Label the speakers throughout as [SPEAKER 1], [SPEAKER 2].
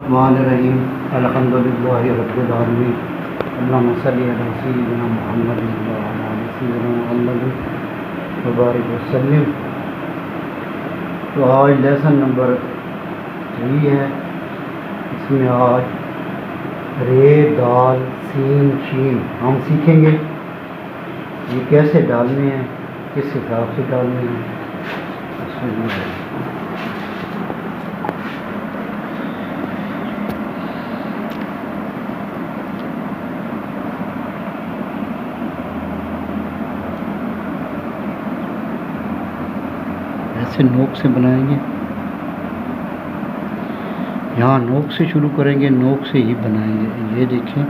[SPEAKER 1] रहीम अल्हम्दुलिल्लाहि रब्बिल आलमीन अल्लाहुम्मा सल्लि अला सय्यिदिना मुहम्मदिन व अला आलि सय्यिदिना मुहम्मदिन व बारिक वसल्लिम। तो आज लेसन नंबर 3 है। इसमें आज रे दाल सीन शीन हम सीखेंगे ये कैसे डालने हैं, किस हिसाब से डालने हैं। ऐसे नोक से बनाएंगे, यहाँ नोक से शुरू करेंगे, नोक से ही बनाएंगे। ये देखें,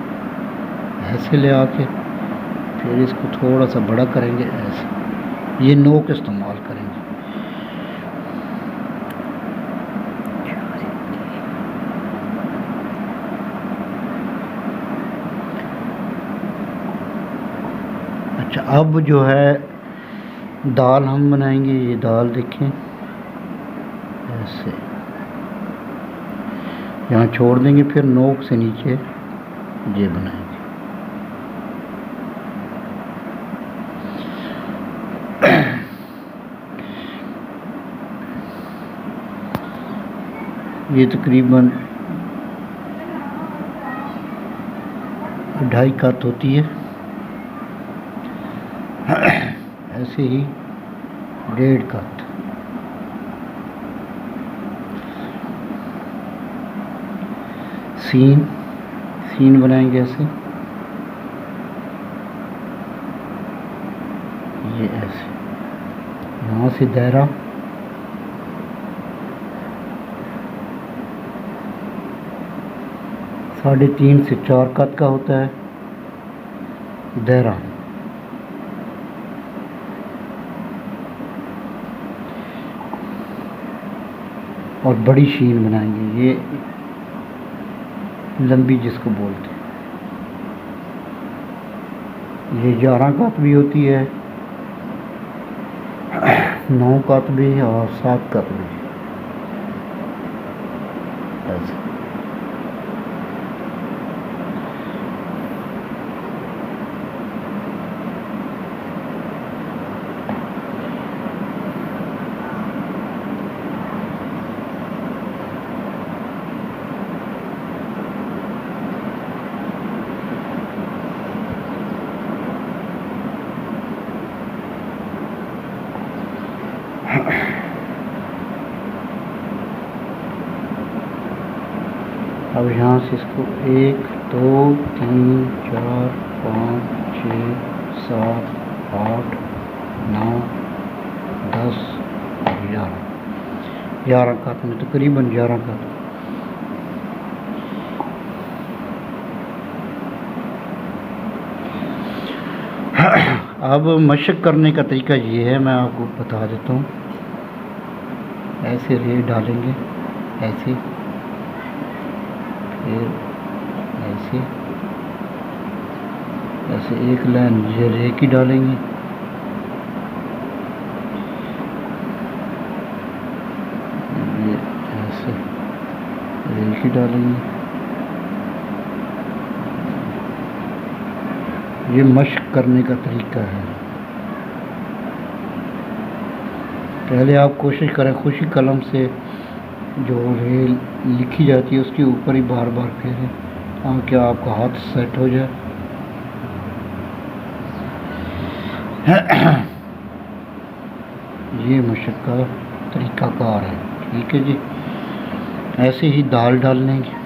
[SPEAKER 1] ऐसे ले आके फिर इसको थोड़ा सा बड़ा करेंगे, ऐसे ये नोक इस्तेमाल करेंगे। अच्छा, अब जो है दाल हम बनाएंगे। ये दाल देखें, ऐसे यहाँ छोड़ देंगे, फिर नोक से नीचे ये बनाएंगे। ये तकरीबन 2.5 कत होती है। ऐसे ही 1.5 कत। सीन बनाएंगे ऐसे, ये ऐसे यहाँ से दायरा, साढ़े 3 से 4 कत का होता है दायरा। और बड़ी शीन बनाएंगे, ये लंबी जिसको बोलते हैं। ये 11 कत भी होती है, 9 कत भी और 7 कत भी। ऐसे अब यहाँ से इसको 1 2 3 4 5 6 7 8 9 10 11 कत में, तकरीबन 11 कत। अब मशक करने का तरीका ये है, मैं आपको बता देता हूँ। ऐसे रे डालेंगे, ऐसे, फिर ऐसे ऐसे एक लाइन ये रे की डालेंगे, ये ऐसे रे की डालेंगे। ये मशक करने का तरीका है। पहले आप कोशिश करें खुशी कलम से जो रे लिखी जाती है उसके ऊपर ही बार बार फेरें, ताकि आपका हाथ सेट हो जाए। ये मशक का तरीकाकार है। ठीक है जी, ऐसे ही दाल डाल लेंगे।